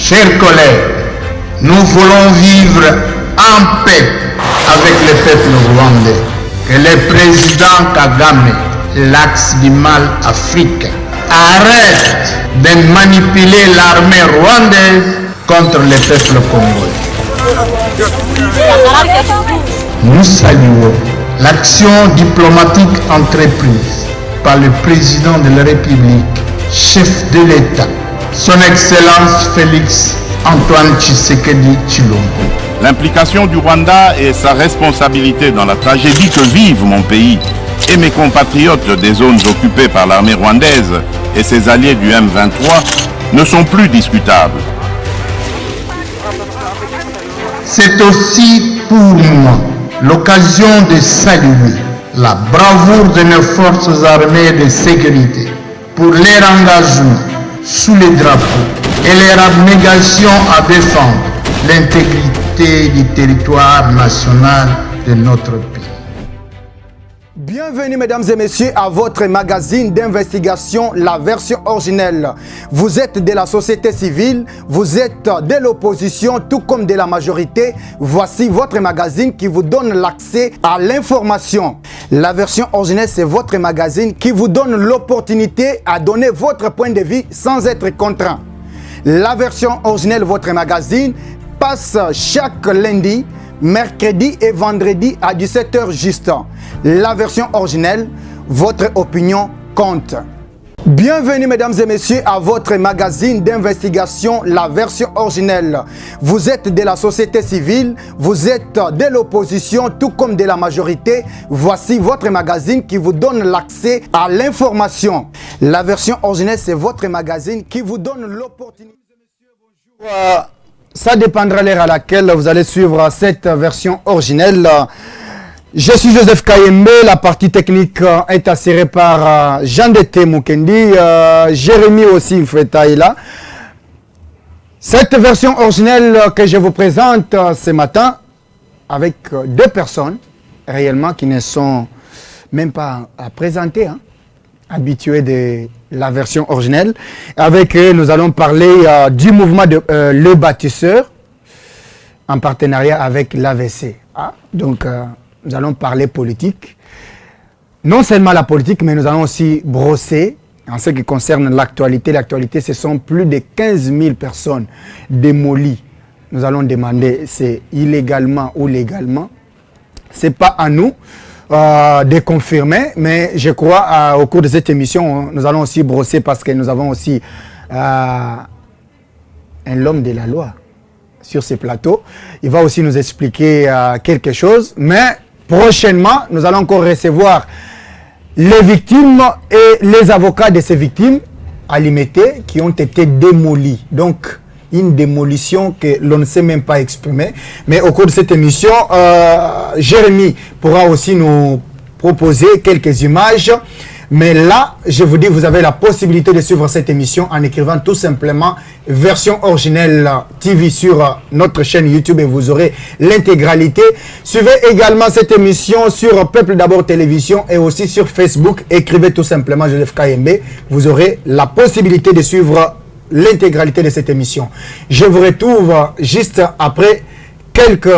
Chers collègues, nous voulons vivre en paix avec le peuple rwandais. Que le président Kagame, l'axe du mal africain, arrête de manipuler l'armée rwandaise contre le peuple congolais. Nous saluons l'action diplomatique entreprise par le président de la République, chef de l'État, son Excellence Félix Antoine Tshisekedi Tshilombo. L'implication du Rwanda et sa responsabilité dans la tragédie que vivent mon pays et mes compatriotes des zones occupées par l'armée rwandaise et ses alliés du M23 ne sont plus discutables. C'est aussi pour moi l'occasion de saluer la bravoure de nos forces armées de sécurité pour leur engagement sous les drapeaux et leur abnégation à défendre l'intégrité du territoire national de notre pays. Bienvenue mesdames et messieurs à votre magazine d'investigation, la version originelle. Vous êtes de la société civile, vous êtes de l'opposition tout comme de la majorité. Voici votre magazine qui vous donne l'accès à l'information. La version originelle, c'est votre magazine qui vous donne l'opportunité à donner votre point de vue sans être contraint. La version originelle, votre magazine, passe chaque lundi, mercredi et vendredi à 17h juste. La version originelle, votre opinion compte. Bienvenue mesdames et messieurs à votre magazine d'investigation, la version originelle. Vous êtes de la société civile, vous êtes de l'opposition tout comme de la majorité. Voici votre magazine qui vous donne l'accès à l'information. La version originelle, c'est votre magazine qui vous donne l'opportunité. Ça dépendra de l'heure à laquelle vous allez suivre cette version originelle. Je suis Joseph Kayembe, la partie technique est assurée par Jean Dete Mukendi, Jérémy aussi Feta est là. Cette version originelle que je vous présente ce matin, avec deux personnes réellement qui ne sont même pas à présenter, habitués de la version originelle. Avec eux, nous allons parler du mouvement de Le Bâtisseur en partenariat avec l'AVC. Donc, nous allons parler politique. Non seulement la politique, mais nous allons aussi brosser en ce qui concerne l'actualité. L'actualité, ce sont plus de 15 000 personnes démolies. Nous allons demander, c'est illégalement ou légalement. Ce n'est pas à nous de confirmer, mais je crois au cours de cette émission, nous allons aussi brosser parce que nous avons aussi un homme de la loi sur ce plateau. Il va aussi nous expliquer quelque chose, mais prochainement, nous allons encore recevoir les victimes et les avocats de ces victimes à Limete qui ont été démolis. Donc, une démolition que l'on ne sait même pas exprimer. Mais au cours de cette émission, Jérémy pourra aussi nous proposer quelques images. Mais là, je vous dis, vous avez la possibilité de suivre cette émission en écrivant tout simplement version originelle TV sur notre chaîne YouTube et vous aurez l'intégralité. Suivez également cette émission sur Peuple d'abord Télévision et aussi sur Facebook. Écrivez tout simplement Joseph Kayembe. Vous aurez la possibilité de suivre l'intégralité de cette émission. Je vous retrouve juste après quelques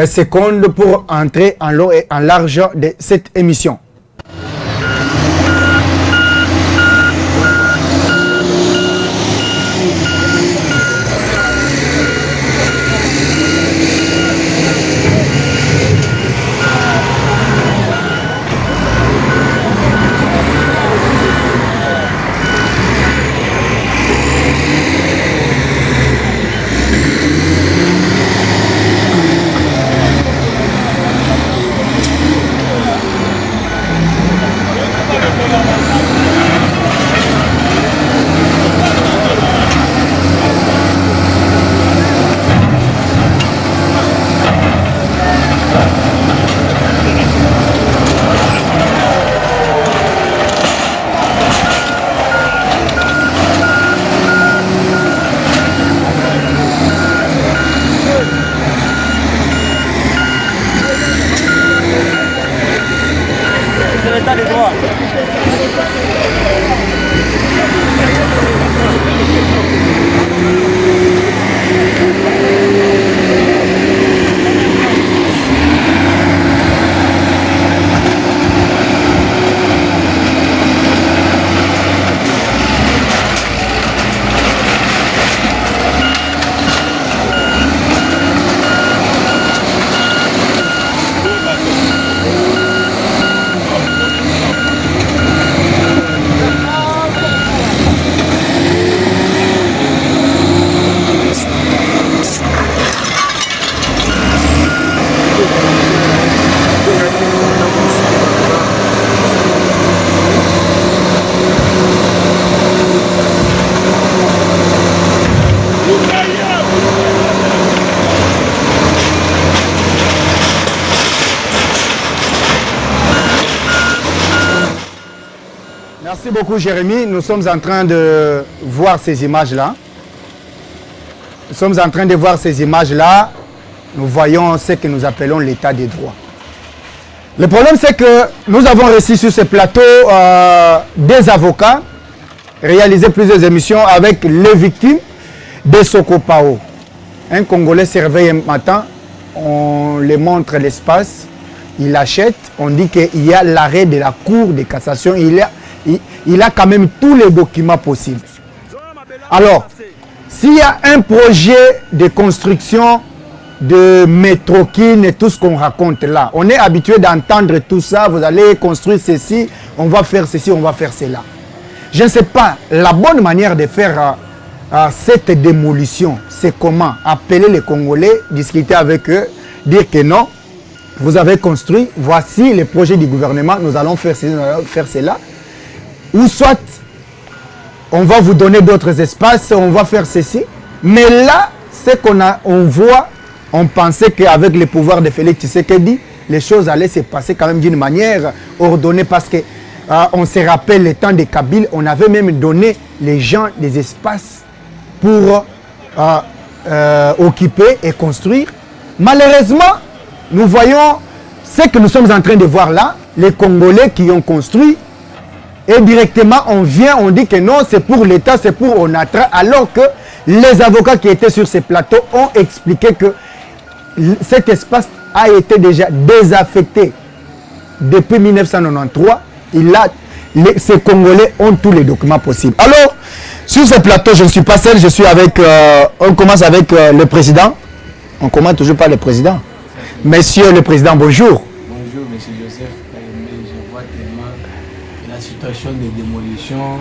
secondes pour entrer en long et en large de cette émission. Merci beaucoup, Jérémy. Nous sommes en train de voir ces images-là. Nous sommes en train de voir ces images-là. Nous voyons ce que nous appelons l'état des droits. Le problème, c'est que nous avons reçu sur ce plateau des avocats, réalisé plusieurs émissions avec les victimes de Sokopao. Un Congolais se réveille un matin, on lui montre l'espace, il achète, on dit qu'il y a l'arrêt de la Cour de cassation, il a quand même tous les documents possibles. Alors, s'il y a un projet de construction de métroquine et tout ce qu'on raconte là, on est habitué d'entendre tout ça, vous allez construire ceci, on va faire ceci, on va faire cela. Je ne sais pas, la bonne manière de faire cette démolition, c'est comment appeler les Congolais, discuter avec eux, dire que non, vous avez construit, voici les projets du gouvernement, nous allons faire ceci, nous allons faire cela. Ou soit, on va vous donner d'autres espaces, on va faire ceci. Mais là, c'est on voit, on pensait qu'avec le pouvoir de Félix Tshisekedi, les choses allaient se passer quand même d'une manière ordonnée parce que on se rappelle le temps de Kabyle, on avait même donné les gens des espaces pour occuper et construire. Malheureusement, nous voyons ce que nous sommes en train de voir là, les Congolais qui ont construit, et directement on vient, on dit que non, c'est pour l'État, c'est pour ONATRA, alors que les avocats qui étaient sur ces plateaux ont expliqué que cet espace a été déjà désaffecté depuis 1993. Ces Congolais ont tous les documents possibles. Alors, sur ce plateau, je ne suis pas seul, je suis avec, on commence avec le président. On commence toujours par le président. Monsieur le président, bonjour. Bonjour, monsieur Joseph. Je vois tellement la situation de démolition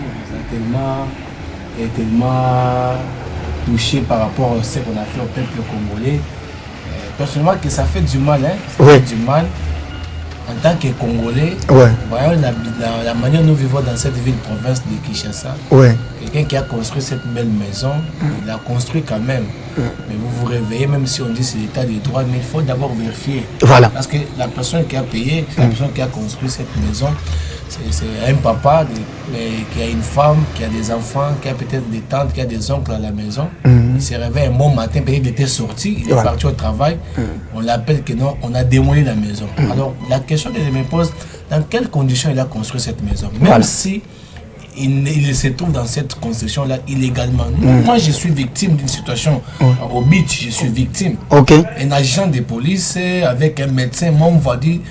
est tellement touché par rapport à ce qu'on a fait au peuple congolais. Personnellement, que ça fait du mal, hein? Ça fait du mal. En tant que Congolais, voyons la manière dont nous vivons dans cette ville-province de Kinshasa. Quelqu'un qui a construit cette belle maison, il l'a construit quand même. Mais vous vous réveillez, même si on dit que c'est l'état des droits, mais il faut d'abord vérifier. Voilà. Parce que la personne qui a payé, la personne qui a construit cette maison, c'est un papa qui a une femme, qui a des enfants, qui a peut-être des tantes, qui a des oncles à la maison. Il s'est réveillé un bon matin, peut-être il était sorti, il est parti au travail. On l'appelle que non, on a démoli la maison. Alors la question que je me pose, dans quelles conditions il a construit cette maison? Même si il se trouve dans cette construction-là illégalement. Moi, je suis victime d'une situation au beach, je suis victime. Un agent de police avec un médecin m'ont vendu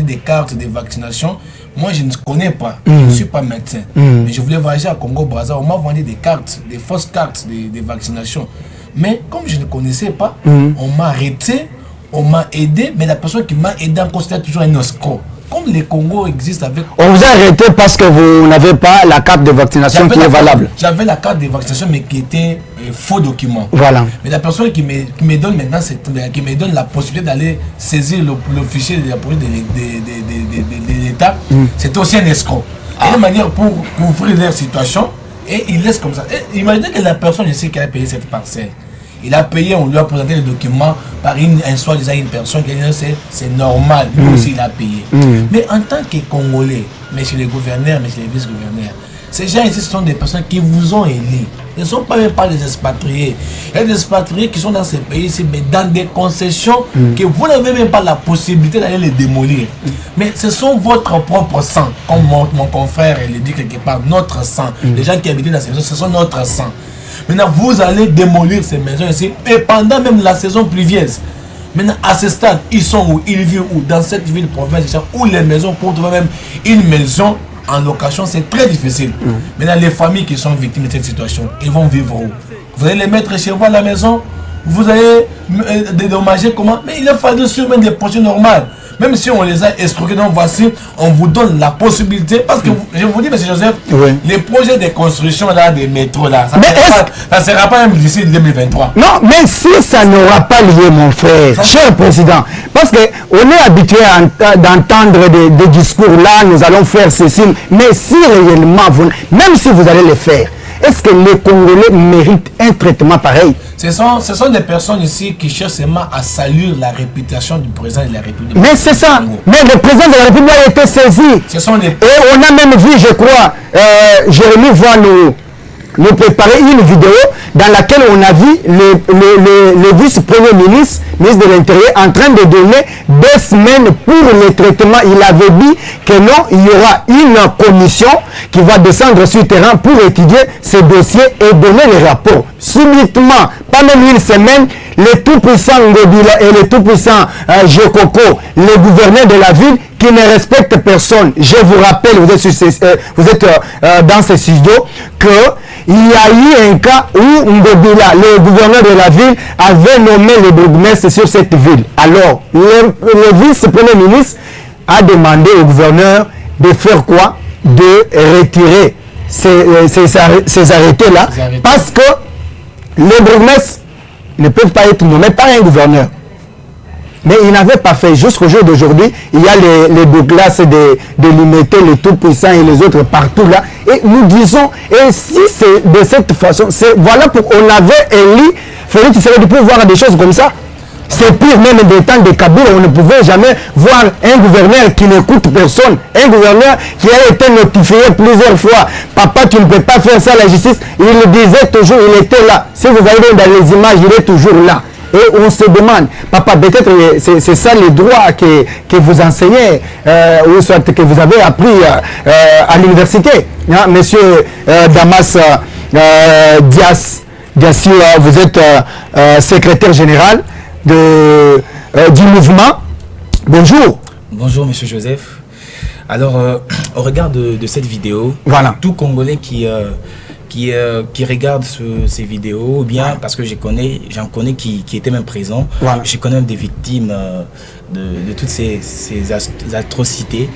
des cartes de vaccination. Moi, je ne connais pas, je ne suis pas médecin. Mais je voulais voyager à Congo-Brazza, on m'a vendu des cartes, des fausses cartes de vaccination. Mais comme je ne connaissais pas, on m'a arrêté, on m'a aidé, mais la personne qui m'a aidé en considère toujours un escroc. Comme les Congo existent avec... On vous a arrêté parce que vous n'avez pas la carte de vaccination qui est valable. J'avais la carte de vaccination, mais qui était faux document. Voilà. Mais la personne qui me donne maintenant, qui me donne la possibilité d'aller saisir le fichier de la police de l'État, c'est aussi un escroc. Et une manière pour couvrir leur situation, et il laisse comme ça. Et imaginez que la personne, je sais qu'elle a payé cette parcelle. Il a payé, on lui a présenté le document par un soi-disant une personne qui a dit c'est normal, lui aussi il a payé. Mais en tant que Congolais, messieurs les gouverneurs, messieurs les vice-gouverneurs, ces gens ici ce sont des personnes qui vous ont élus. Ils ne sont pas même pas des expatriés. Il y a des expatriés qui sont dans ces pays ici, mais dans des concessions que vous n'avez même pas la possibilité d'aller les démolir. Mais ce sont votre propre sang, comme mon confrère le dit quelque part, notre sang. Les gens qui habitent dans ces maisons, ce sont notre sang. Maintenant, vous allez démolir ces maisons ici, et pendant même la saison pluvieuse. Maintenant, à ce stade, ils sont où? Ils vivent où? Dans cette ville-province, où les maisons, pour trouver même une maison en location, c'est très difficile. Maintenant, les familles qui sont victimes de cette situation, ils vont vivre où? Vous allez les mettre chez vous à la maison, vous allez dédommager comment? Mais il a fallu sûrement des projets normaux. Même si on les a escroqués, donc voici, on vous donne la possibilité, parce que je vous dis, M. Joseph, les projets de construction là, des métros là, ça ne sera pas même d'ici 2023. Non, mais si ça n'aura pas lieu, mon frère, cher président, parce qu'on est habitué d'entendre des discours là, nous allons faire ceci, mais si réellement, même si vous allez le faire, Est-ce que les Congolais méritent un traitement pareil? Ce sont des personnes ici qui cherchent seulement à saluer la réputation du président de la République. Mais c'est ça. Mais le président de la République a été saisi. Ce sont des... Et on a même vu, je crois, Jérémy va nous préparer une vidéo dans laquelle on a vu le vice-premier ministre de l'Intérieur, en train de donner 2 semaines pour le traitement. Il avait dit que non, il y aura une commission qui va descendre sur le terrain pour étudier ces dossiers et donner les rapports. Subitement, pas même une semaine, le tout-puissant Ngobila et le tout-puissant Jokoko, le gouverneur de la ville, qui ne respecte personne. Je vous rappelle, vous êtes dans ce studio, qu'il y a eu un cas où Ngobila, le gouverneur de la ville, avait nommé le bourgmestre sur cette ville. Alors, le vice-premier ministre a demandé au gouverneur de faire quoi? De retirer ces arrêtés-là, parce que les bourgmestres ne peuvent pas être nommés par un gouverneur. Mais il n'avait pas fait. Jusqu'au jour d'aujourd'hui, il y a les Douglas de l'Imité, les tout-puissants et les autres partout là. Et nous disons, et si c'est de cette façon, voilà pourquoi on avait élu Félix Tshisekedi pour voir des choses comme ça. C'est pire même des temps de Kabila, on ne pouvait jamais voir un gouverneur qui n'écoute personne. Un gouverneur qui a été notifié plusieurs fois. Papa, tu ne peux pas faire ça, la justice. Il le disait toujours, il était là. Si vous voyez dans les images, il est toujours là. Et on se demande, papa, peut-être c'est ça les droits que vous enseignez, ou soit que vous avez appris à l'université. Hein, monsieur Damas Diasio, vous êtes secrétaire général du mouvement. Bonjour. Bonjour, monsieur Joseph. Alors, au regard de cette vidéo, voilà. Tout Congolais qui regarde ces vidéos, ou bien parce que j'en connais qui étaient même présents, voilà. Je connais même des victimes de toutes ces atrocités.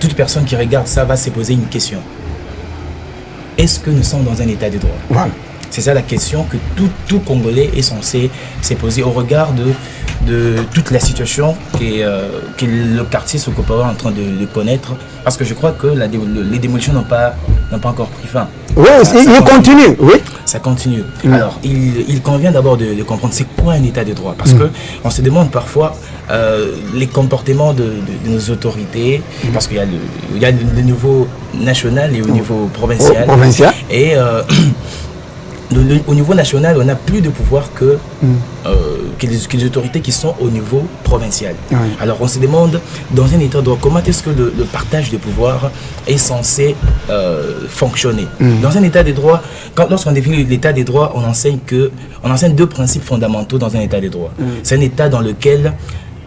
Toute personne qui regarde ça va se poser une question. Est-ce que nous sommes dans un état de droit? Voilà. C'est ça la question que tout Congolais est censé se poser au regard de toute la situation que le quartier Sokopao est en train de connaître. Parce que je crois que les démolitions n'ont pas encore pris fin. Oui, il continue. Oui. Ça continue. Alors, il convient d'abord de comprendre c'est quoi un état de droit. Parce que on se demande parfois les comportements de nos autorités. Parce qu'il y a le niveau national et au niveau provincial. Et au niveau national, on n'a plus de pouvoir que les autorités qui sont au niveau provincial. Oui. Alors on se demande, dans un état de droit, comment est-ce que le partage de pouvoir est censé fonctionner. Dans un état de droit, lorsqu'on définit l'état des droits, on enseigne 2 principes fondamentaux dans un état de droit. C'est un état dans lequel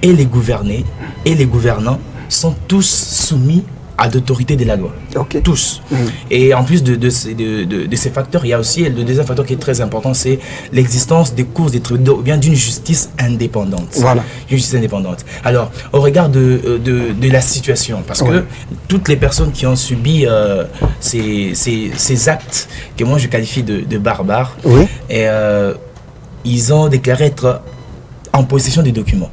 et les gouvernés et les gouvernants sont tous soumis à l'autorité de la loi. Okay. Tous. Et en plus de ces facteurs, il y a aussi le deuxième facteur qui est très important, c'est l'existence des cours des tribunaux ou bien d'une justice indépendante. Voilà. Une justice indépendante. Alors, au regard de la situation, parce que toutes les personnes qui ont subi ces actes que moi je qualifie de barbares, et, ils ont déclaré être en possession des documents.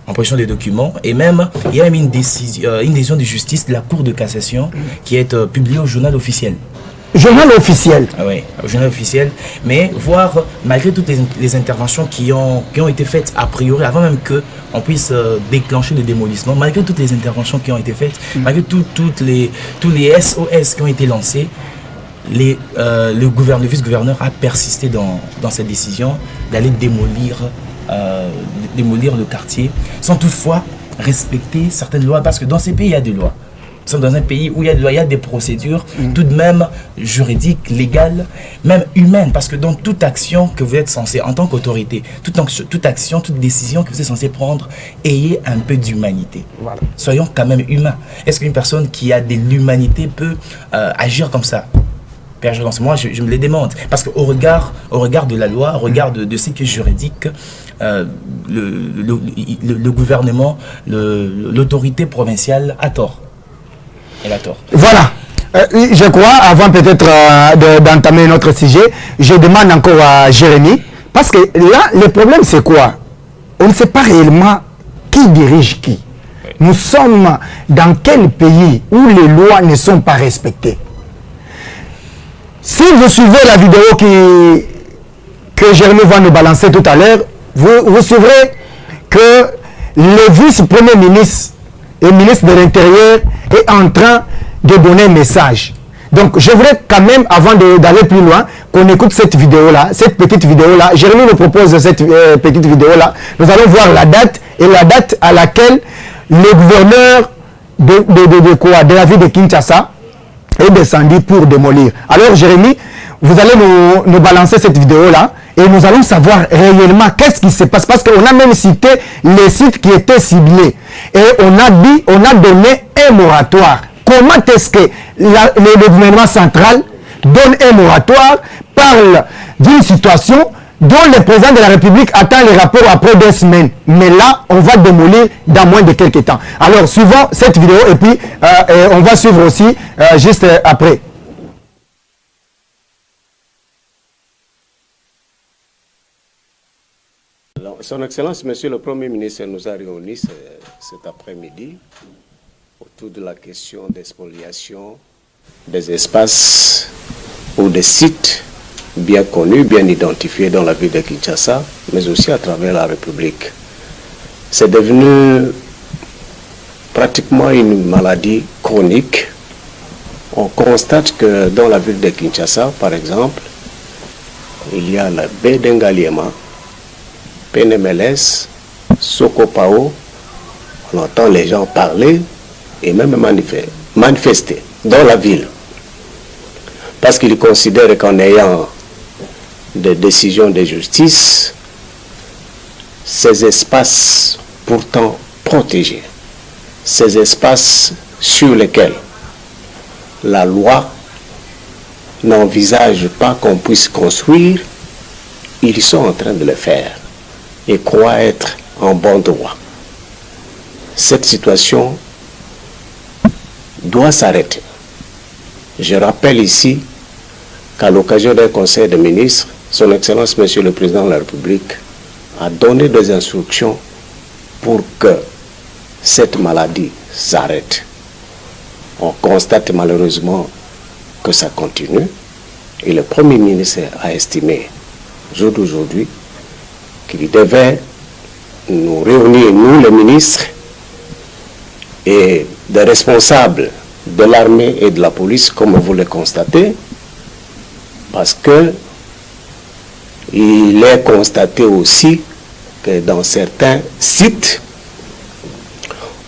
En possession des documents, et même il y a même une décision de justice de la Cour de cassation qui est publiée au journal officiel. Journal officiel. Ah oui, au journal officiel. Mais voir, malgré toutes les interventions qui ont été faites a priori, avant même qu'on puisse déclencher le démolissement, malgré toutes les interventions qui ont été faites, malgré tous les SOS qui ont été lancés, le vice-gouverneur a persisté dans cette décision d'aller démolir le quartier sans toutefois respecter certaines lois, parce que dans ces pays il y a des lois. Nous sommes dans un pays où il y a des lois, il y a des procédures tout de même juridiques, légales, même humaines, parce que dans toute action que vous êtes censé, en tant qu'autorité, toute action, toute décision que vous êtes censé prendre, ayez un peu d'humanité. Voilà. Soyons quand même humains. Est-ce qu'une personne qui a de l'humanité peut agir comme ça? Moi, je me les demande. Parce qu'au regard de la loi, au regard de ce qui est juridique, le gouvernement, l'autorité provinciale a tort. Elle a tort. Voilà. Je crois, avant peut-être d'entamer notre sujet, je demande encore à Jérémy, parce que là, le problème c'est quoi? On ne sait pas réellement qui dirige qui. Nous sommes dans quel pays où les lois ne sont pas respectées? Si vous suivez la vidéo que Jérémy va nous balancer tout à l'heure, vous suivrez que le vice-premier ministre et ministre de l'Intérieur est en train de donner un message. Donc, je voudrais quand même, avant d'aller plus loin, qu'on écoute cette vidéo-là, cette petite vidéo-là. Jérémy nous propose cette petite vidéo-là. Nous allons voir la date et la date à laquelle le gouverneur de la ville de Kinshasa est descendu pour démolir. Alors, Jérémy, vous allez nous balancer cette vidéo-là et nous allons savoir réellement qu'est-ce qui se passe. Parce qu'on a même cité les sites qui étaient ciblés. Et on a donné un moratoire. Comment est-ce que le gouvernement central donne un moratoire, parle d'une situation dont le président de la République attend les rapports après 2 semaines. Mais là, on va démolir dans moins de quelques temps. Alors, suivons cette vidéo et puis on va suivre aussi juste après. Alors, Son Excellence, Monsieur le Premier ministre nous a réunis cet après-midi autour de la question des spoliations des espaces ou des sites bien connus, bien identifiés dans la ville de Kinshasa, mais aussi à travers la République. C'est devenu pratiquement une maladie chronique. On constate que dans la ville de Kinshasa, par exemple, il y a la baie d'Engaliema, Penemeles, Sokopao. On entend les gens parler et même manifester dans la ville. Parce qu'ils considèrent qu'en ayant des décisions de justice, ces espaces pourtant protégés, ces espaces sur lesquels la loi n'envisage pas qu'on puisse construire, ils sont en train de le faire et croient être en bon droit. Cette situation doit s'arrêter. Je rappelle ici qu'à l'occasion d'un conseil de ministres, Son Excellence Monsieur le Président de la République a donné des instructions pour que cette maladie s'arrête. On constate malheureusement que ça continue et le Premier ministre a estimé, au jour d'aujourd'hui, qu'il devait nous réunir, nous les ministres, et des responsables de l'armée et de la police, comme vous le constatez, parce que il est constaté aussi que dans certains sites,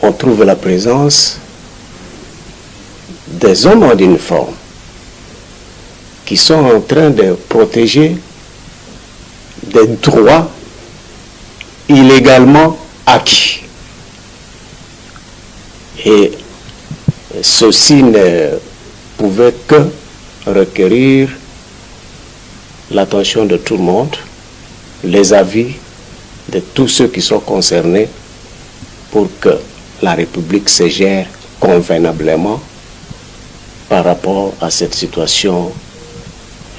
on trouve la présence des hommes en uniforme qui sont en train de protéger des droits illégalement acquis. Et ceci ne pouvait que requérir l'attention de tout le monde, les avis de tous ceux qui sont concernés pour que la République se gère convenablement par rapport à cette situation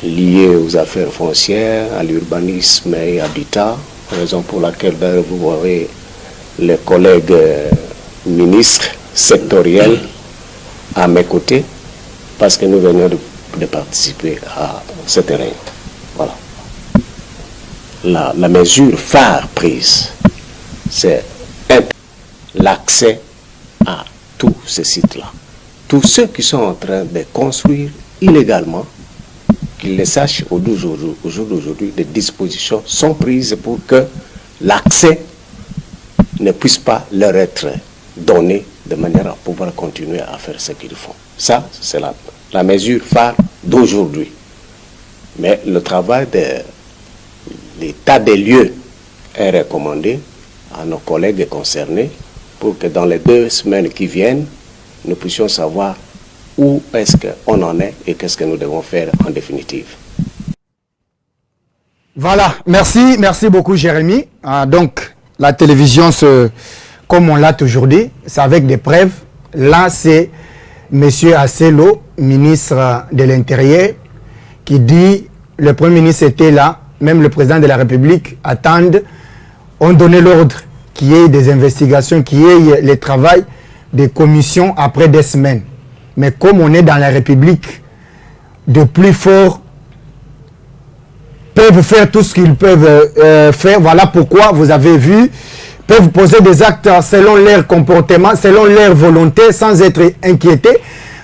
liée aux affaires foncières, à l'urbanisme et habitat, raison pour laquelle vous voyez les collègues ministres sectoriels à mes côtés, parce que nous venons de participer à cette réunion. Voilà. La mesure phare prise, c'est l'accès à tous ces sites-là. Tous ceux qui sont en train de construire illégalement, qu'ils le sachent au jour d'aujourd'hui, des dispositions sont prises pour que l'accès ne puisse pas leur être donné de manière à pouvoir continuer à faire ce qu'ils font. Ça, c'est la mesure phare d'aujourd'hui. Mais le travail de l'état des lieux est recommandé à nos collègues concernés pour que dans les 2 semaines qui viennent, nous puissions savoir où est-ce qu'on en est et qu'est-ce que nous devons faire en définitive. Voilà, merci beaucoup Jérémy. Donc, la télévision, comme on l'a toujours dit, c'est avec des preuves. Là, c'est M. Asselo, ministre de l'Intérieur, qui dit, le Premier ministre était là, même le président de la République attendent, ont donné l'ordre qu'il y ait des investigations, qu'il y ait le travail des commissions après 2 semaines. Mais comme on est dans la République, de plus forts peuvent faire tout ce qu'ils peuvent faire. Voilà pourquoi vous avez vu, peuvent poser des actes selon leur comportement, selon leur volonté, sans être inquiétés.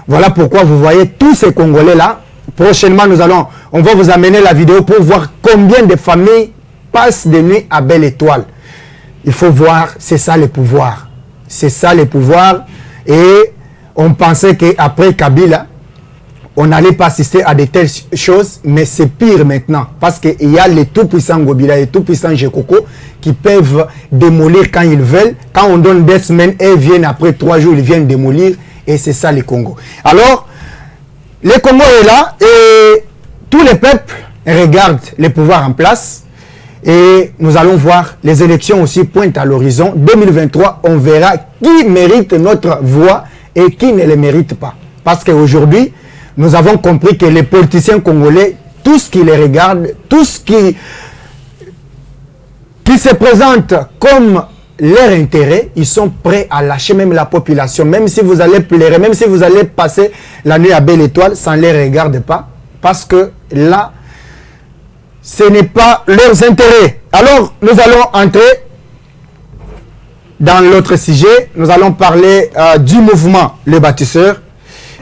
Voilà pourquoi vous voyez tous ces Congolais-là. Prochainement, on va vous amener la vidéo pour voir combien de familles passent de nuit à Belle Étoile. Il faut voir, c'est ça le pouvoir. C'est ça le pouvoir. Et on pensait qu'après Kabila, on n'allait pas assister à de telles choses, mais c'est pire maintenant. Parce qu'il y a les tout-puissants Gobila et les tout-puissants Jekoko qui peuvent démolir quand ils veulent. Quand on donne 2 semaines, ils viennent après 3 jours, ils viennent démolir. Et c'est ça le Congo. Alors, le Congo est là et tous les peuples regardent les pouvoirs en place. Et nous allons voir les élections aussi pointent à l'horizon. 2023, on verra qui mérite notre voix et qui ne le mérite pas. Parce qu'aujourd'hui, nous avons compris que les politiciens congolais, tout ce qui les regarde, tout ce qui se présente comme leur intérêt, ils sont prêts à lâcher même la population. Même si vous allez pleurer, même si vous allez passer la nuit à Belle Étoile, ça ne les regarde pas. Parce que là, ce n'est pas leurs intérêts. Alors, nous allons entrer dans l'autre sujet. Nous allons parler du mouvement Les Bâtisseurs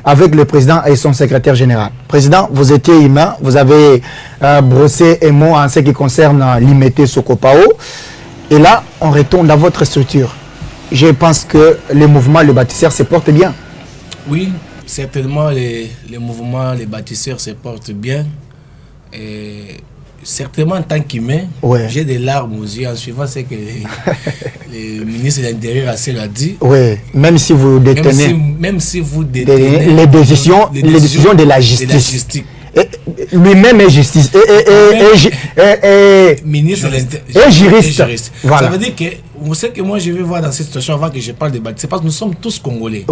avec le président et son secrétaire général. Président, vous étiez humain, vous avez brossé un mot en ce qui concerne l'IMT Sokopao. Et là, on retourne dans votre structure. Je pense que le mouvement Les Bâtisseurs se porte bien. Oui, certainement, les mouvements Les Bâtisseurs se portent bien. Et certainement, en tant qu'humain, j'ai des larmes aux yeux en suivant ce que le ministre de l'Intérieur a dit. Oui, même si vous détenez, même si vous détenez les décisions de la justice. Lui-même est justice ministre et juriste. Voilà. Ça veut dire que vous savez que moi je vais voir dans cette situation avant que je parle de bâtiment. C'est parce que nous sommes tous Congolais.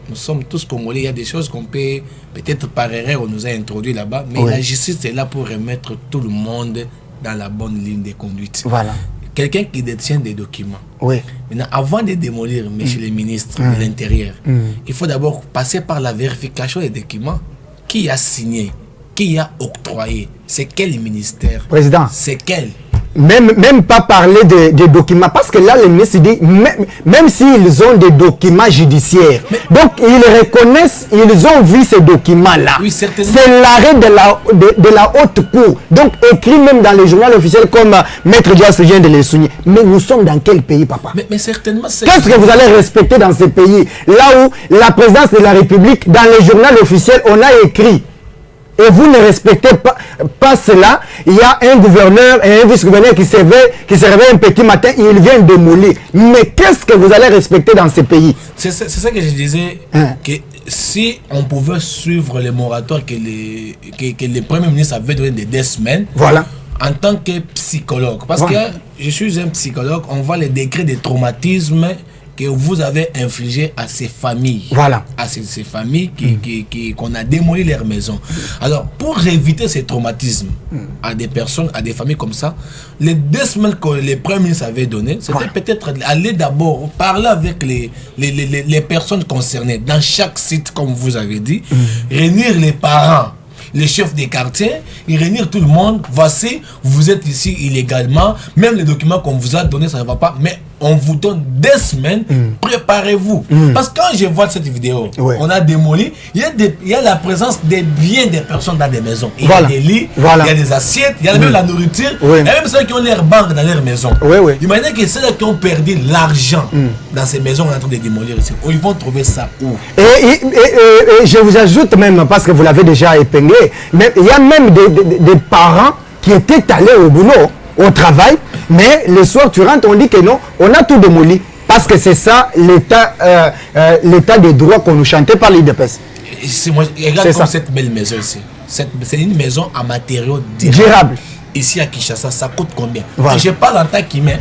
Nous sommes tous Congolais. Il y a des choses qu'on peut peut-être par erreur on nous a introduit là-bas, mais la justice est là pour remettre tout le monde dans la bonne ligne de conduite. Voilà. Quelqu'un qui détient des documents. Maintenant, avant de démolir, monsieur le ministre de l'Intérieur, il faut d'abord passer par la vérification des documents. Qui a signé? Qui a octroyé? C'est quel ministère? Président. C'est quel? Même pas parler de documents, parce que là, le ministre dit, même s'ils ont des documents judiciaires, donc ils reconnaissent, ils ont vu ces documents-là. Oui, certainement. C'est l'arrêt de la haute cour. Donc, écrit même dans les journaux officiels comme Maître Dias vient de les souligner. Mais nous sommes dans quel pays, papa? Mais certainement, c'est... Qu'est-ce que vous allez respecter dans ces pays? Là où la présidence de la République, dans les journaux officiels, on a écrit. Et vous ne respectez pas cela. Il y a un gouverneur et un vice-gouverneur qui se réveille un petit matin et il vient démolir. Mais qu'est-ce que vous allez respecter dans ces pays? C'est ça que je disais, que si on pouvait suivre les moratoires que le Premier ministre avait donné de 2 semaines, voilà. En tant que psychologue, parce que je suis un psychologue, on voit les décrets de traumatisme que vous avez infligé à ces familles, à ces familles qu'on a démoli leur maison. Alors, pour éviter ces traumatismes à des personnes, à des familles comme ça, les 2 semaines que les premiers ministres avaient donné, c'était peut-être aller d'abord parler avec les personnes concernées dans chaque site, comme vous avez dit, réunir les parents, les chefs des quartiers, et réunir tout le monde. Voici, vous êtes ici illégalement, même les documents qu'on vous a donnés, ça ne va pas, mais on vous donne 2 semaines, préparez-vous. Parce que quand je vois cette vidéo, on a démoli, il y a la présence des biens des personnes dans des maisons. Il y a des lits, il y a des assiettes, il y a même la nourriture, il y a même ceux qui ont leur banque dans leur maison. Imaginez que ceux qui ont perdu l'argent dans ces maisons, on est en train de démolir ici. Ils vont trouver ça où? Et je vous ajoute même, parce que vous l'avez déjà épinglé, mais il y a même des parents qui étaient allés au boulot, au travail, mais le soir tu rentres, on dit que non, on a tout démoli. Parce que c'est ça l'état des droits qu'on nous chantait par l'IDPS. Regarde comme cette belle maison ici. C'est une maison à matériaux durables. Ici à Kinshasa, ça coûte combien? Et je parle en tant qu'humain.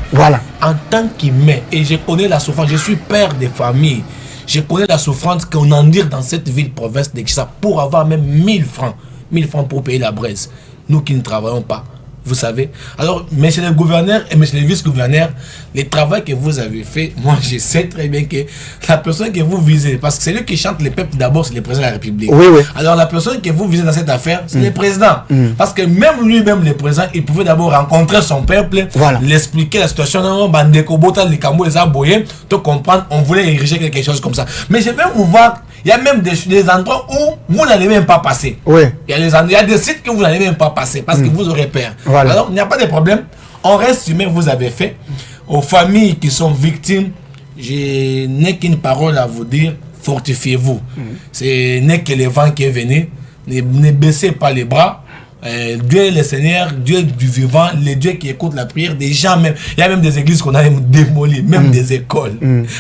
En tant qu'humain. Et je connais la souffrance. Je suis père de famille. Je connais la souffrance qu'on endure dans cette ville-province de Kinshasa pour avoir même 1000 francs. 1000 francs pour payer la braise. Nous qui ne travaillons pas. vous savez. Alors, monsieur le gouverneur et monsieur le vice-gouverneur, le travail que vous avez fait, moi je sais très bien que la personne que vous visez, parce que c'est lui qui chante le peuple d'abord, c'est le président de la République. Oui, oui. Alors la personne que vous visez dans cette affaire, c'est le président. Parce que même lui-même, le président, il pouvait d'abord rencontrer son peuple, voilà. l'expliquer la situation, non, Bandeko, Bota, les Cambo, les Aboyés, te comprendre, on voulait ériger quelque chose comme ça. Mais je vais vous voir, il y a même des endroits où vous n'allez même pas passer. Oui. Il y a des sites que vous n'allez même pas passer parce que vous aurez peur. Voilà. Alors, il n'y a pas de problème. On reste humain, vous avez fait. Aux familles qui sont victimes, je n'ai qu'une parole à vous dire, fortifiez-vous. Ce n'est que le vent qui est venu. Ne baissez pas les bras. Dieu est le Seigneur, Dieu du vivant, le Dieu qui écoute la prière des gens même. Il y a même des églises qu'on a démolies, même des écoles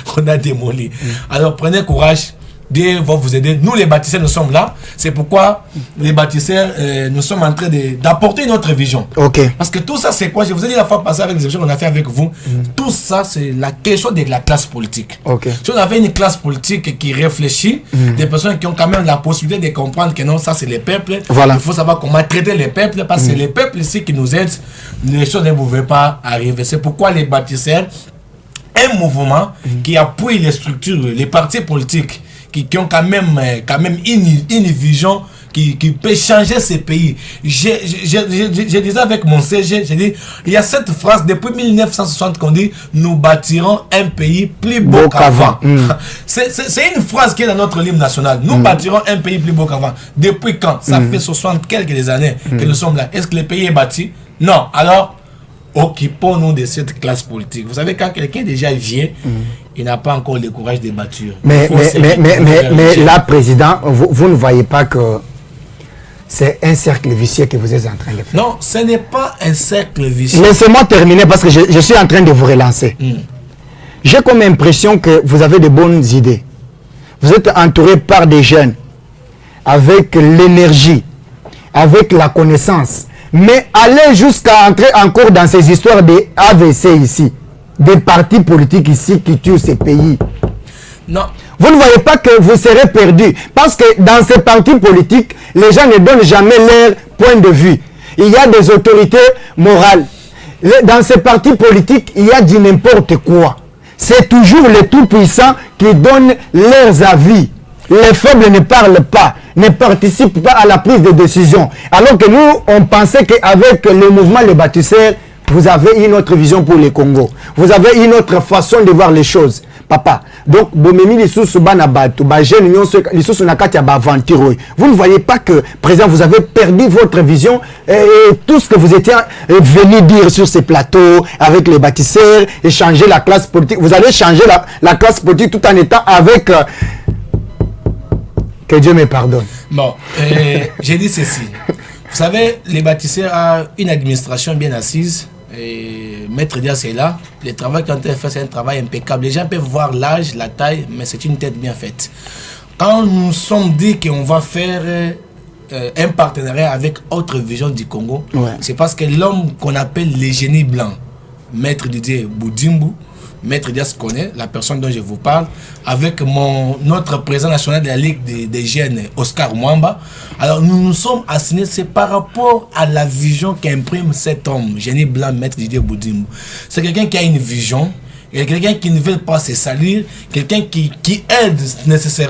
qu'on a démolies. Alors prenez courage. Dieu va vous aider. Nous les bâtisseurs, nous sommes là. C'est pourquoi les bâtisseurs, nous sommes en train d'apporter une autre vision. Okay. Parce que tout ça, c'est quoi? Je vous ai dit la fois passée avec les émissions qu'on a fait avec vous. Tout ça, c'est la question de la classe politique. Okay. Si on avait une classe politique qui réfléchit, des personnes qui ont quand même la possibilité de comprendre que non, ça c'est les peuples. Voilà. Il faut savoir comment traiter les peuples parce que c'est les peuples ici qui nous aident. Les choses ne pouvaient pas arriver. C'est pourquoi les bâtisseurs, un mouvement qui appuie les structures, les partis politiques, qui ont quand même une vision qui peut changer ces pays. Je disais avec mon CG, j'ai dit, il y a cette phrase depuis 1960 qu'on dit, nous bâtirons un pays plus beau qu'avant. C'est une phrase qui est dans notre hymne national. Nous bâtirons un pays plus beau qu'avant. Depuis quand? Ça fait 60 quelques années que nous sommes là. Est-ce que le pays est bâti? Non. Alors, occupons-nous de cette classe politique. Vous savez, quand quelqu'un déjà vient, il n'a pas encore le courage de bâtir. Mais là, président, vous ne voyez pas que c'est un cercle vicieux que vous êtes en train de faire? Non, ce n'est pas un cercle vicieux. Laissez-moi terminer parce que je suis en train de vous relancer. J'ai comme impression que vous avez de bonnes idées. Vous êtes entouré par des jeunes avec l'énergie, avec la connaissance. Mais allez jusqu'à entrer encore dans ces histoires des AVC ici, des partis politiques ici qui tuent ces pays. Non. Vous ne voyez pas que vous serez perdu. Parce que dans ces partis politiques, les gens ne donnent jamais leur point de vue. Il y a des autorités morales. Dans ces partis politiques, il y a du n'importe quoi. C'est toujours les tout-puissants qui donnent leurs avis. Les faibles ne parlent pas, ne participent pas à la prise de décision. Alors que nous, on pensait qu'avec le mouvement Les Bâtisseurs, vous avez une autre vision pour le Congo. Vous avez une autre façon de voir les choses. Papa, donc, vous ne voyez pas que, président, vous avez perdu votre vision et tout ce que vous étiez venu dire sur ces plateaux avec les bâtisseurs et changer la classe politique. Vous allez changer la classe politique tout en étant avec... que Dieu me pardonne. Bon, j'ai dit ceci. Vous savez, les bâtisseurs ont une administration bien assise. Et Maître Dias est là. Le travail qu'ils ont fait, c'est un travail impeccable. Les gens peuvent voir l'âge, la taille, mais c'est une tête bien faite. Quand nous sommes dit qu'on va faire un partenariat avec Autre Vision du Congo, c'est parce que l'homme qu'on appelle le génie blanc, Maître Didier Boudimbu, Maître Dias connaît, la personne dont je vous parle, avec notre président national de la Ligue des jeunes, Oscar Mwamba. Alors nous nous sommes assignés, c'est par rapport à la vision qu'imprime cet homme, génie blanc, Maître Didier Boudimbu. C'est quelqu'un qui a une vision, quelqu'un qui ne veut pas se salir, quelqu'un qui aide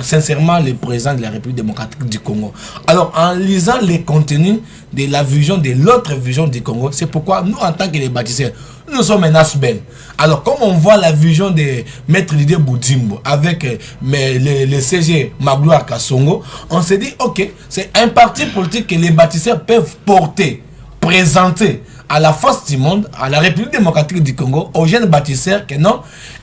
sincèrement le président de la République démocratique du Congo. Alors en lisant les contenus de la vision de l'autre vision du Congo, c'est pourquoi nous en tant que les bâtisseurs, nous sommes un asbel. Alors, comme on voit la vision de Maître Didier Boudimbu avec le CG Magloire Kassongo, on s'est dit, ok, c'est un parti politique que les bâtisseurs peuvent porter, présenter à la face du monde, à la République démocratique du Congo, aux jeunes bâtisseurs que non.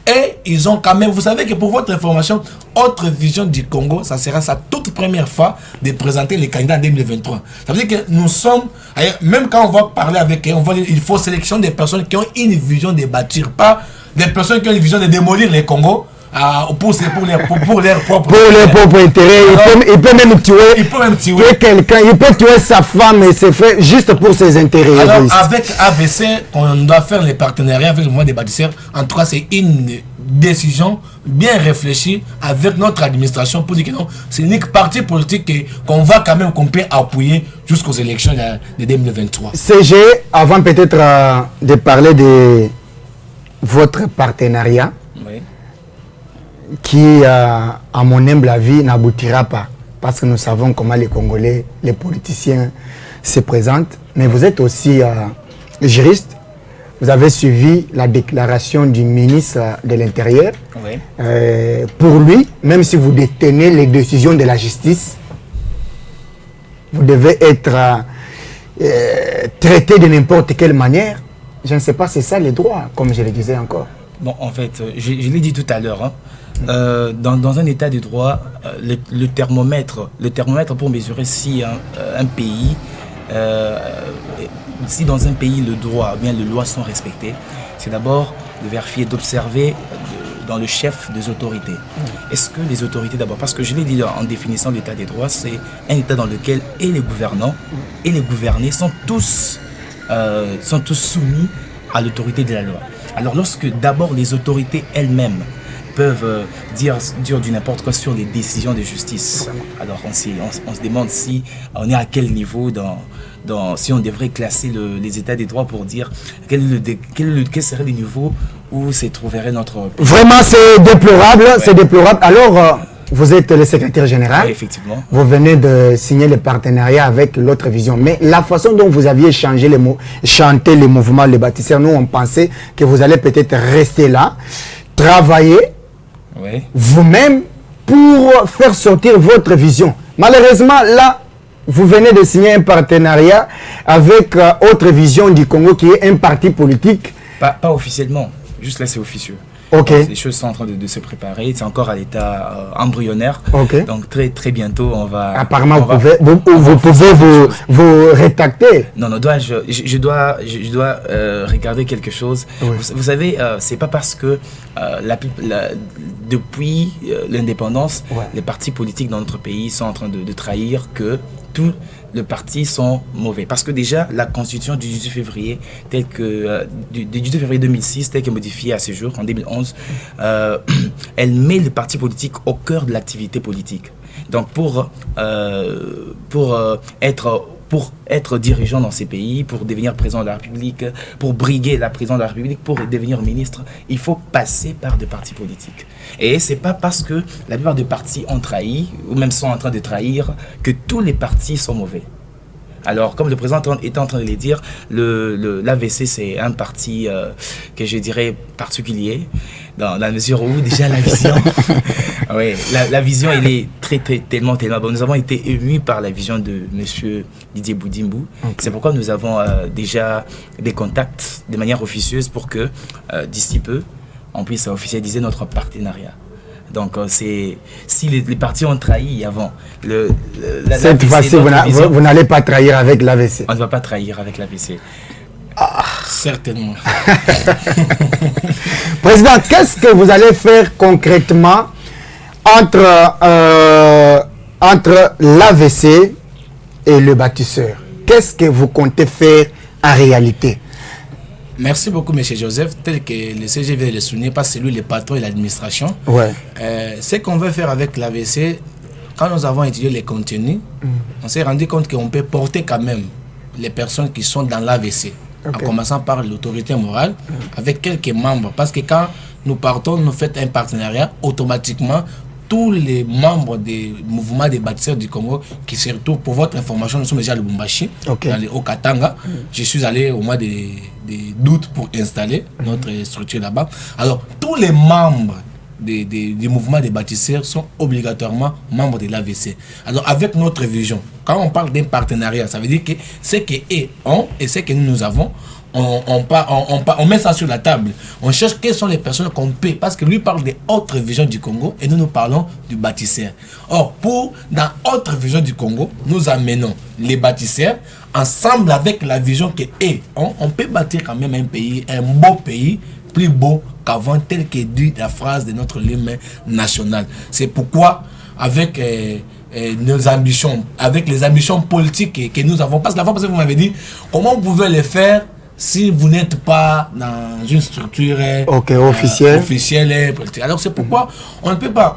Et ils ont quand même, vous savez que pour votre information, Autre Vision du Congo, ça sera sa toute première fois de présenter les candidats en 2023. Ça veut dire que nous sommes, même quand on va parler avec eux, on va dire il faut sélectionner des personnes qui ont une vision de bâtir, pas des personnes qui ont une vision de démolir les Congos. Pour leur propre intérêt. Il peut même tuer quelqu'un, il peut tuer sa femme et c'est fait juste pour ses intérêts. Alors avec AVC, on doit faire les partenariats avec le mouvement des bâtisseurs. En tout cas, c'est une décision bien réfléchi avec notre administration pour dire que non, c'est l'unique parti politique qu'on va quand même qu'on peut appuyer jusqu'aux élections de 2023. CG, avant peut-être de parler de votre partenariat, Oui. qui, à mon humble avis, n'aboutira pas. Parce que nous savons comment les Congolais, les politiciens se présentent. Mais vous êtes aussi juriste. Vous avez suivi la déclaration du ministre de l'Intérieur. Oui. Pour lui, même si vous détenez les décisions de la justice, vous devez être traité de n'importe quelle manière. Je ne sais pas, c'est ça les droits, comme je le disais encore. Bon, en fait, je l'ai dit tout à l'heure, hein, dans un état de droit, le thermomètre pour mesurer si un pays, si dans un pays le droit, ou bien les lois sont respectées, c'est d'abord de vérifier, d'observer dans le chef des autorités. Est-ce que les autorités d'abord, parce que je l'ai dit en définissant l'état des droits, c'est un état dans lequel et les gouvernants et les gouvernés sont tous soumis à l'autorité de la loi. Alors lorsque d'abord les autorités elles-mêmes peuvent dire du n'importe quoi sur les décisions de justice, alors on se demande si on est à quel niveau si on devrait classer les états des droits pour dire quel serait le niveau où se trouverait notre... Vraiment, c'est déplorable, ouais. C'est déplorable. Alors, vous êtes le secrétaire général. Oui, effectivement. Vous venez de signer le partenariat avec l'autre vision. Mais la façon dont vous aviez chanté les mouvements, les bâtisseurs, nous, on pensait que vous allez peut-être rester là, travailler vous-même pour faire sortir votre vision. Malheureusement, là, vous venez de signer un partenariat avec Autre Vision du Congo, qui est un parti politique. Pas officiellement, juste là c'est officieux. Ok. Donc, les choses sont en train de se préparer, c'est encore à l'état embryonnaire. Ok. Donc très bientôt on va... Apparemment vous pouvez vous rétracter. Non, je dois regarder quelque chose. Oui. Vous savez, c'est pas parce que depuis l'indépendance, les partis politiques dans notre pays sont en train de trahir que tous les partis sont mauvais. Parce que déjà, la constitution du 18 février, telle que, du 18 février 2006, telle que modifiée à ce jour, en 2011, elle met les partis politiques au cœur de l'activité politique. Donc pour être dirigeant dans ces pays, pour devenir président de la République, pour briguer la présidence de la République, pour devenir ministre, il faut passer par des partis politiques. Et c'est pas parce que la plupart des partis ont trahi, ou même sont en train de trahir, que tous les partis sont mauvais. Alors, comme le président était en train de le dire, l'AVC, c'est un parti que je dirais particulier, dans la mesure où déjà la vision, oui, la vision, elle est tellement bon. Nous avons été émus par la vision de M. Didier Boudimbu. Okay. C'est pourquoi nous avons déjà des contacts de manière officieuse pour que d'ici peu, on puisse officialiser notre partenariat. Donc, si les partis ont trahi avant, cette fois-ci, vous n'allez pas trahir avec l'AVC. On ne va pas trahir avec l'AVC. Ah. Certainement. Président, qu'est-ce que vous allez faire concrètement entre l'AVC et le bâtisseur? Qu'est-ce que vous comptez faire en réalité? Merci beaucoup, M. Joseph. Tel que le CG vient de le souligner, pas celui le patron et l'administration. Ouais. Ce qu'on veut faire avec l'AVC, quand nous avons étudié les contenus, on s'est rendu compte qu'on peut porter quand même les personnes qui sont dans l'AVC, en commençant par l'autorité morale, avec quelques membres. Parce que quand nous partons, nous faisons un partenariat, automatiquement, tous les membres des mouvements des bâtisseurs du Congo, qui se retrouvent, pour votre information, nous sommes déjà à Lubumbashi, dans le Haut-Katanga. Je suis allé au mois d'août pour installer notre structure là-bas. Alors, tous les membres des mouvements des bâtisseurs sont obligatoirement membres de l'AVC. Alors, avec notre vision, quand on parle d'un partenariat, ça veut dire que ce qu'eux ont et ce que nous avons, on met ça sur la table. On cherche quelles sont les personnes qu'on paie, parce que lui parle des autres visions du Congo et nous parlons du bâtisseur. Or, dans autre vision du Congo, nous amenons les bâtisseurs ensemble avec la vision qu'eux ont. On peut bâtir quand même un pays, un beau pays, plus beau qu'avant, tel que dit la phrase de notre hymne national. C'est pourquoi, avec nos ambitions, avec les ambitions politiques que nous avons, parce que la fois passée, vous m'avez dit comment vous pouvez les faire si vous n'êtes pas dans une structure officielle et politique. Alors c'est pourquoi on ne peut pas,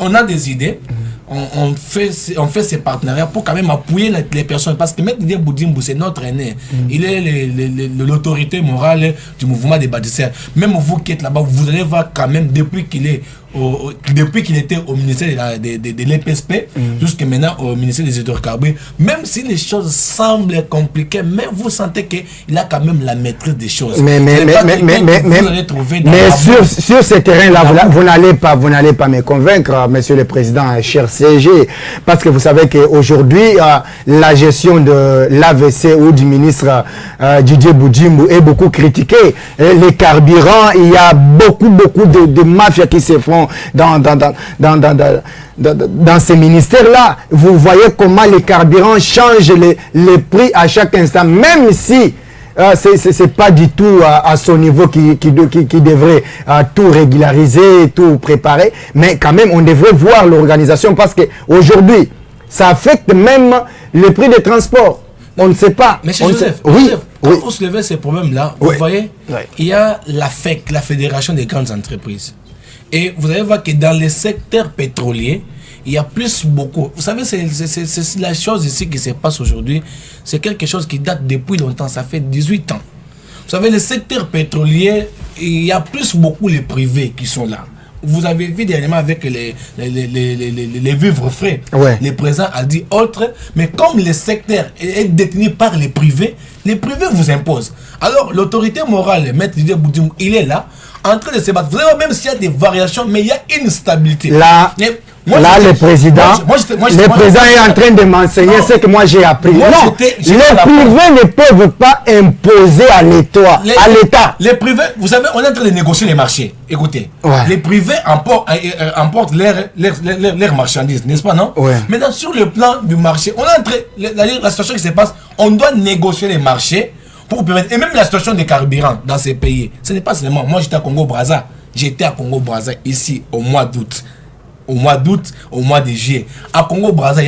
on a des idées, on fait ces partenariats pour quand même appuyer les personnes, parce que M. Didier Boudimbo, c'est notre aîné, il est l'autorité morale du mouvement des bâtisseurs. Même vous qui êtes là-bas, vous allez voir quand même depuis qu'il était au ministère de l'EPSP jusqu'à maintenant au ministère des hydrocarbures, même si les choses semblent compliquées, mais vous sentez qu'il a quand même la maîtrise des choses. Mais sur ce terrain-là, vous n'allez pas me convaincre, Monsieur le Président, cher CG, parce que vous savez qu'aujourd'hui, la gestion de l'AVC ou du ministre Didier Boudimbo est beaucoup critiquée. Les carburants, il y a beaucoup de mafias qui se font dans ces ministères-là. Vous voyez comment les carburants changent les prix à chaque instant, même si c'est pas du tout à son niveau qui devrait tout régulariser, tout préparer, mais quand même on devrait voir l'organisation, parce que aujourd'hui ça affecte même le prix des transports. On ne sait pas. Mais Joseph, quand vous soulevez ces problèmes-là, vous voyez, il y a la FEC, la Fédération des grandes entreprises. Et vous allez voir que dans les secteurs pétroliers, il y a beaucoup. Vous savez, c'est la chose ici qui se passe aujourd'hui. C'est quelque chose qui date depuis longtemps. Ça fait 18 ans. Vous savez, le secteur pétrolier, il y a beaucoup les privés qui sont là. Vous avez vu dernièrement avec les vivres frais. Ouais. Le président a dit autre, mais comme le secteur est détenu par les privés vous imposent. Alors, l'autorité morale, M. Didier Boudimbo, il est là, en train de se battre. Vous savez, même s'il y a des variations, mais il y a une stabilité. Le président est en train de m'enseigner ce que moi j'ai appris. Les privés ne peuvent pas imposer à l'État. Les privés, vous savez, on est en train de négocier les marchés. Écoutez, les privés emportent leurs marchandises, n'est-ce pas, non? Maintenant, sur le plan du marché, on est en train, la situation qui se passe, on doit négocier les marchés pour permettre, et même la situation des carburants dans ces pays. Ce n'est pas seulement, moi j'étais à Congo-Brazza, ici au mois d'août. Au mois de juillet. À Congo-Brazza,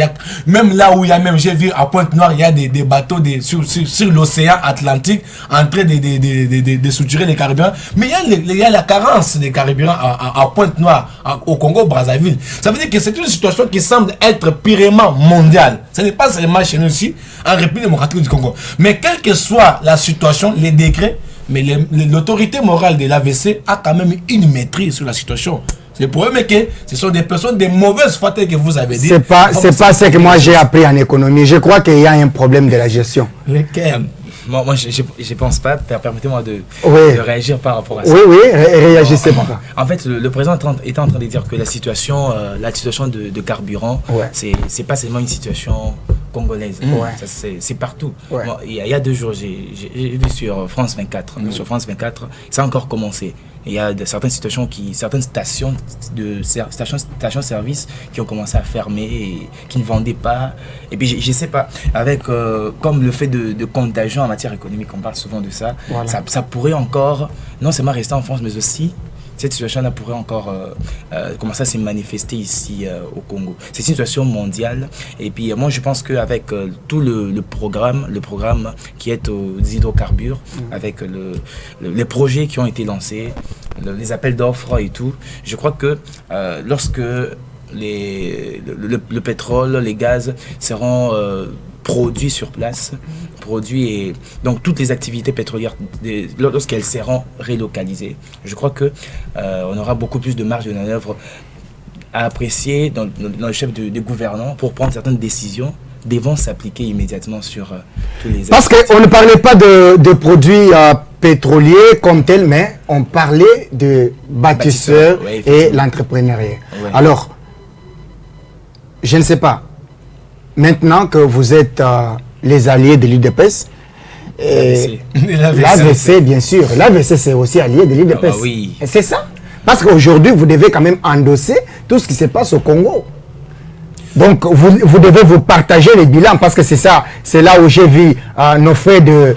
même là où il y a j'ai vu à Pointe-Noire, il y a des bateaux sur l'océan Atlantique en train de suturer les carburants. Mais il y a la carence des carburants à Pointe-Noire, au Congo-Brazzaville. Ça veut dire que c'est une situation qui semble être purement mondiale. Ce n'est pas seulement chez nous ici, en République démocratique du Congo. Mais quelle que soit la situation, les décrets, mais l'autorité morale de l'AVC a quand même une maîtrise sur la situation. Le problème est que ce sont des personnes de mauvaise foi que vous avez dit. C'est pas ce que moi j'ai appris en économie. Je crois qu'il y a un problème de la gestion. Lequel? Moi je pense pas. Permettez-moi de réagir par rapport à ça. Oui, réagissez pas. En fait, le président était en train de dire que la situation de carburant, c'est pas seulement une situation congolaise. C'est partout. Bon, il y a 2 jours, j'ai vu sur France 24. Sur France 24, ça a encore commencé. Il y a certaines stations-service qui ont commencé à fermer et qui ne vendaient pas. Et puis je sais pas, avec comme le fait de contagion en matière économique, on parle souvent de ça, ça pourrait encore non seulement rester en France, mais aussi cette situation-là pourrait encore commencer à se manifester ici au Congo. C'est une situation mondiale. Et puis moi je pense qu'avec tout le programme qui est aux hydrocarbures, avec les projets qui ont été lancés, les appels d'offres et tout, je crois que lorsque le pétrole, les gaz seront produits sur place, et donc toutes les activités pétrolières, lorsqu'elles seront relocalisées, je crois que on aura beaucoup plus de marge de manœuvre à apprécier dans le chef de gouvernants pour prendre certaines décisions devront s'appliquer immédiatement sur tous les... Parce qu'on ne parlait pas de produits pétroliers comme tels, mais on parlait de bâtisseurs et l'entrepreneuriat. Alors, je ne sais pas, maintenant que vous êtes les alliés de l'UDPS, l'AVC bien sûr, l'AVC c'est aussi allié de l'UDPS. Oui. C'est ça. Parce qu'aujourd'hui, vous devez quand même endosser tout ce qui se passe au Congo. Donc, vous devez vous partager les bilans parce que c'est ça. C'est là où j'ai vu nos frères de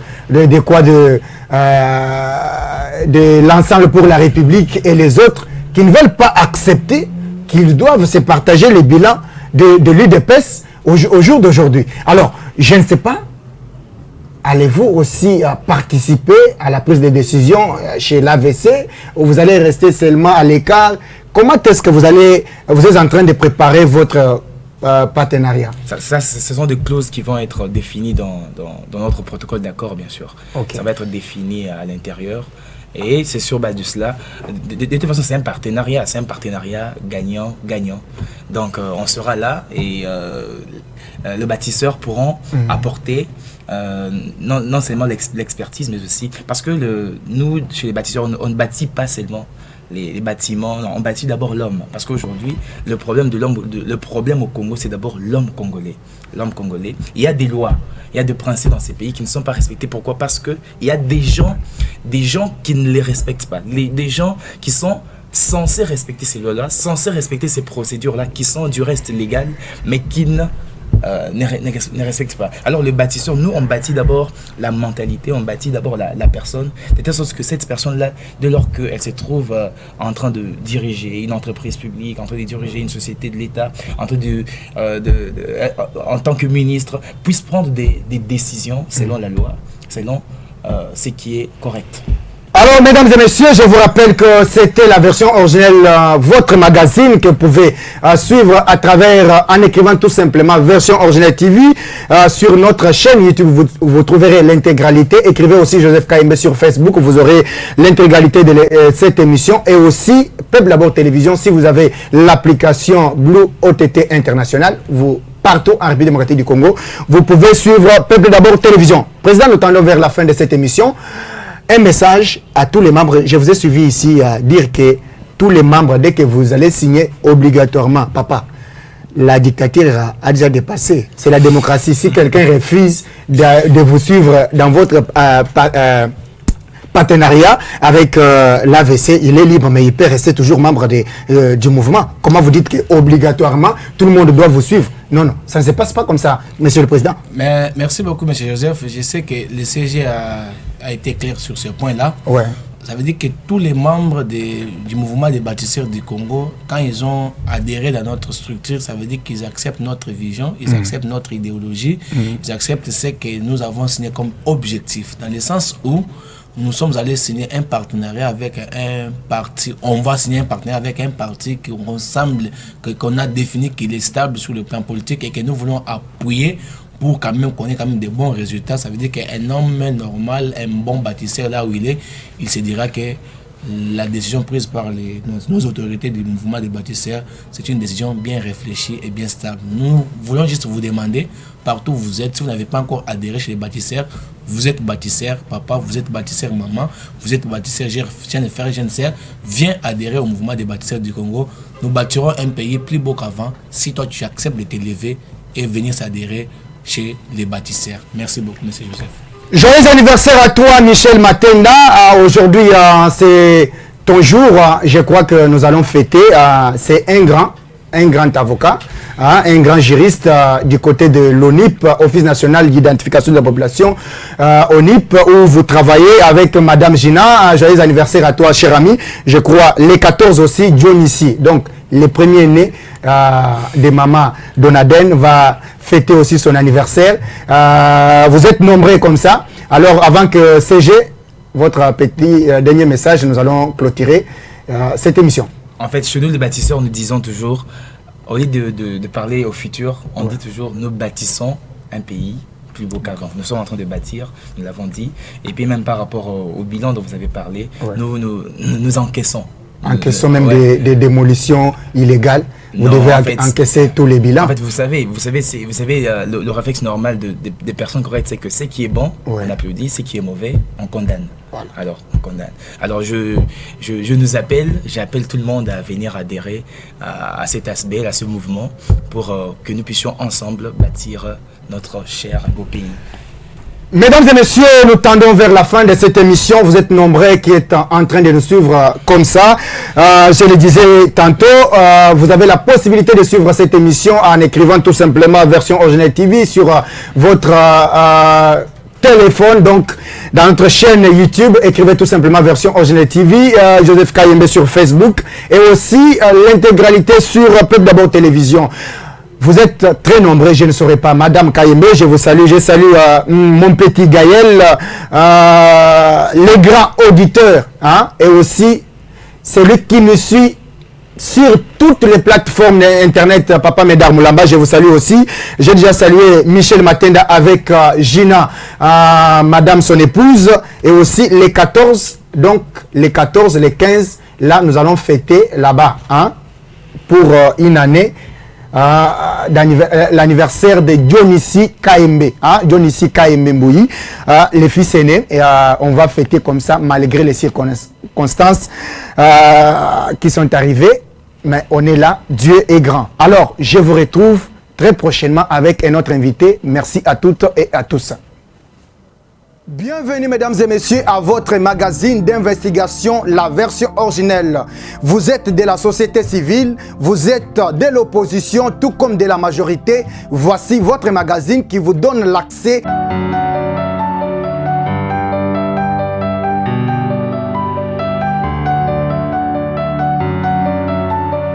l'ensemble pour la République et les autres qui ne veulent pas accepter qu'ils doivent se partager les bilans de l'UDPS au jour d'aujourd'hui. Alors, je ne sais pas allez-vous aussi participer à la prise de décision chez l'AVC ou vous allez rester seulement à l'écart? Comment est-ce que vous êtes en train de préparer votre partenariat? Ce sont des clauses qui vont être définies dans notre protocole d'accord, bien sûr. Okay. Ça va être défini à l'intérieur. Et c'est sur base de cela. De toute façon, c'est un partenariat gagnant-gagnant. Donc, on sera là et le bâtisseur pourront apporter non seulement l'expertise, mais aussi... Parce que nous, chez les bâtisseurs, on ne bâtit pas seulement les bâtiments, on bâtit d'abord l'homme. Parce qu'aujourd'hui, le problème au Congo, c'est d'abord l'homme congolais. L'homme congolais. Il y a des lois, il y a des principes dans ces pays qui ne sont pas respectés. Pourquoi? Parce qu'il y a des gens qui ne les respectent pas. Des gens qui sont censés respecter ces lois-là, censés respecter ces procédures-là, qui sont du reste légales, mais qui ne respectent pas. Alors le bâtisseur, nous on bâtit d'abord la mentalité, on bâtit d'abord la personne, de telle sorte que cette personne-là, dès lors qu'elle se trouve en train de diriger une entreprise publique, en train de diriger une société de l'État, en tant que ministre, puisse prendre des décisions selon la loi, selon ce qui est correct. Alors, mesdames et messieurs, je vous rappelle que c'était la version originelle, votre magazine que vous pouvez suivre à travers, en écrivant tout simplement version originelle TV sur notre chaîne YouTube. Vous trouverez l'intégralité. Écrivez aussi Joseph Kayembe sur Facebook. Vous aurez l'intégralité de cette émission. Et aussi, Peuple d'abord Télévision, si vous avez l'application Blue OTT International, partout en République démocratique du Congo, vous pouvez suivre Peuple d'abord Télévision. Président, nous tendons vers la fin de cette émission. Un message à tous les membres. Je vous ai suivi ici à dire que tous les membres, dès que vous allez signer obligatoirement, papa, la dictature a déjà dépassé. C'est la démocratie. Si quelqu'un refuse de vous suivre dans votre partenariat avec l'AVC, il est libre, mais il peut rester toujours membre du mouvement. Comment vous dites qu'obligatoirement, tout le monde doit vous suivre? Non, non, ça ne se passe pas comme ça, Monsieur le Président. Mais merci beaucoup, Monsieur Joseph. Je sais que le CG a été clair sur ce point-là. Ouais. Ça veut dire que tous les membres du mouvement des bâtisseurs du Congo, quand ils ont adhéré dans notre structure, ça veut dire qu'ils acceptent notre vision, ils acceptent notre idéologie, ils acceptent ce que nous avons signé comme objectif. Dans le sens où nous sommes allés signer un partenariat avec un parti. On va signer un partenariat avec un parti qu'on a défini qu'il est stable sur le plan politique et que nous voulons appuyer pour quand même qu'on ait quand même des bons résultats. Ça veut dire qu'un homme normal, un bon bâtisseur là où il se dira que la décision prise par nos autorités du mouvement des bâtisseurs, c'est une décision bien réfléchie et bien stable. Nous voulons juste vous demander, partout où vous êtes, si vous n'avez pas encore adhéré chez les bâtisseurs, vous êtes bâtisseur papa, vous êtes bâtisseur maman, vous êtes bâtisseur jeune frère, jeune sœur, viens adhérer au mouvement des bâtisseurs du Congo. Nous bâtirons un pays plus beau qu'avant si toi tu acceptes de t'élever et venir s'adhérer chez les bâtisseurs. Merci beaucoup, M. Joseph. Joyeux anniversaire à toi, Michel Matenda. Aujourd'hui, c'est ton jour. Je crois que nous allons fêter. C'est un grand avocat, un grand juriste du côté de l'ONIP, Office national d'identification de la population, ONIP, où vous travaillez avec Madame Gina. Joyeux anniversaire à toi, cher ami. Je crois les 14 aussi, John ici. Donc, le premier né de maman Donaden va fêter aussi son anniversaire. Vous êtes nombreux comme ça. Alors, avant que CG, votre petit dernier message, nous allons clôturer cette émission. En fait, chez nous, les bâtisseurs, nous disons toujours, au lieu de parler au futur, on dit toujours, nous bâtissons un pays plus beau qu'avant. Nous sommes en train de bâtir, nous l'avons dit. Et puis même par rapport au bilan dont vous avez parlé, nous encaissons. Encaissons même des démolitions illégales. Vous devez encaisser tous les bilans. En fait, vous savez, le réflexe normal des personnes correctes, c'est que ce qui est bon, on applaudit, ce qui est mauvais, on condamne. Voilà. Alors, on condamne. Alors, j'appelle tout le monde à venir adhérer à cet aspect, à ce mouvement, pour que nous puissions ensemble bâtir notre cher beau pays. Mesdames et messieurs, nous tendons vers la fin de cette émission. Vous êtes nombreux qui êtes en train de nous suivre comme ça. Je le disais tantôt, vous avez la possibilité de suivre cette émission en écrivant tout simplement version originale TV sur votre téléphone. Donc, dans notre chaîne YouTube, écrivez tout simplement version originale TV, Joseph Kayembe sur Facebook et aussi l'intégralité sur Peuple d'abord Télévision. Vous êtes très nombreux, je ne saurais pas. Madame Kayembe, je vous salue. Je salue mon petit Gaël, les grands auditeurs, hein, et aussi celui qui me suit sur toutes les plateformes internet, Papa Médard Moulamba, je vous salue aussi. J'ai déjà salué Michel Matenda avec Gina, Madame son épouse, et aussi les 14, donc les 14, les 15, là nous allons fêter là-bas, hein, pour une année, l'anniversaire de Dionissi Kayembe, hein, Dionissi Kayembe Mbouyi, les fils aînés, et on va fêter comme ça malgré les circonstances qui sont arrivées. Mais on est là, Dieu est grand. Alors, je vous retrouve très prochainement avec un autre invité. Merci à toutes et à tous. Bienvenue, mesdames et messieurs, à votre magazine d'investigation, la version originelle. Vous êtes de la société civile, vous êtes de l'opposition, tout comme de la majorité. Voici votre magazine qui vous donne l'accès